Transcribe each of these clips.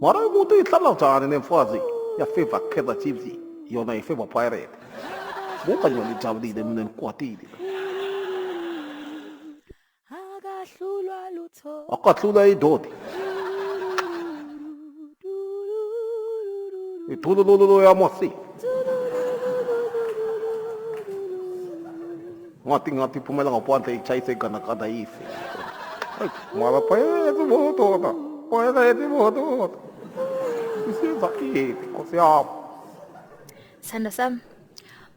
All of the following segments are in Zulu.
Mara umuntu ihlala njani nemfazi yafeva Kaizer Chiefs yona ifeva Pirate. Buka yona ijabulile mina nikwatile. Akahlula idodi. Ithululu yamosi. Ngati phumela ngaphandle ichayise ganakada ife. Mara Pirate botoda. Pirate botoda. Isiza ipi Nkosi yami. Sanda sami.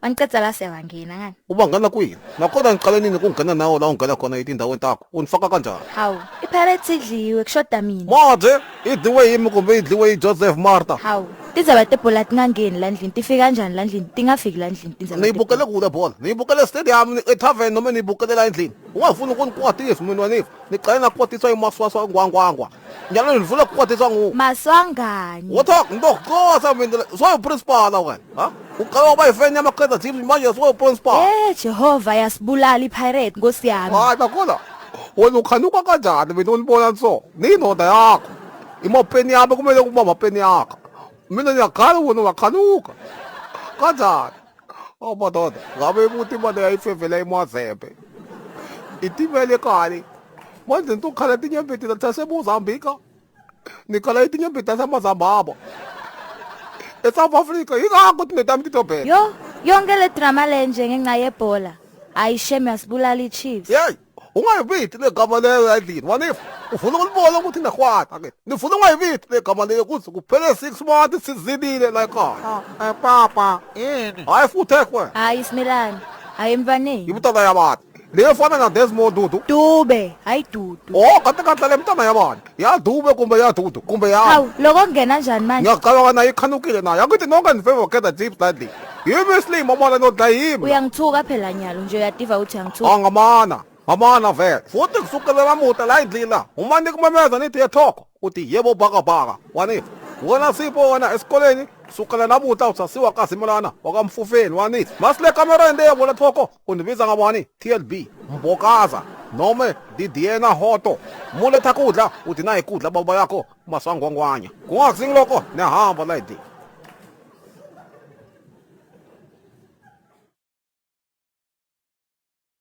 Waniceda la sewangena ngani? Ubangana kuyini? Nakhona ngiqale nini ukungena nawo la ungena khona etindaweni takho? Unifaka kanjani? Hawu, iPirates idliwe kushoda mina. Manje idliwe yimi kumbe idliwe Joseph Martha? Hawu, tizaba tebhola tingangeni la ndlini, tifika kanjani la ndlini? Tingafiki la ndlini tizaba. Niyibukele kule bhola. Niyibukele stadium etavern noma niyibukele la endlini. Ungafuna ukunikwatisa mina wanifu. Niqale nakwatiswa imaswaswa ngwangwangwa. Njalo nivula ukwatiswa Maswangani. Wathok ndoqosa mina so principal wena, ha? Uqala bayifenya amaKaizer Chiefs manje so principal. Jehova yasibulala iPirate Nkosi yami. Hayi bakhola. Wena ukhanuka kanjani mina unibona so? Ninoda yakho. Imopeni yami kumele kuba mapeni yakho. Mina ngiyakhala wena ungakhanuka. Kanjani? Oh madoda, ngabe ukuthi imali yayifevela eMozambique. Itimele kali. Manje ntukhala tinyembeti taseMozambique. Nikhala itinyembeti taseMozambique. eSouth Africa yingakho tinetami titobhela. Yo, yonke le drama lenje ngenxa yebhola. Ayisheme yasibulala iChiefs. Hey, ungayibithi legama leyo endlini. Wanifu, ufuna ukulibona ukuthi ngiyakhwata ke. Nifuna ungayibithi legama leyo kuze kuphele 6 months sizilile la ekhaya. Papa, yini? Hayi futhi ekwe. Hayi Similani. Hayi mvaneni. Ibutala yabantu. Leyo fana na Desmond Dudu. Dube, hayi Dudu. Oh, kanti le mntana yabantu. Ya Dube kumbe ya Dudu kumbe ya. Hawu, lokho ngena kanjani manje? Ngiyaqala na ikhanukile nayo. Akuthi nonke nifeva Kaizer Chiefs ladli. Yimi Slim mama no dayimi. Uyangithuka phela nyalo nje uyativa uthi angithuka. Angamana. Amana vele. Futhi kusukela lamuta la idlila. Umane kumemeza nithi yethoko. Uthi yebo baka. Wanifu. Wona sipho wona esikoleni sukela lamuta usasiwa kaSimelana wakamfufeni wanithi. Masile camera ende yabona thoko. Undibiza ngabani? TLB. Mbokaza. Nome Didiena Hoto. Mule takudla uthi nayi kudla baba yakho masangwangwanya. Kungakusingiloko nehamba la idlila.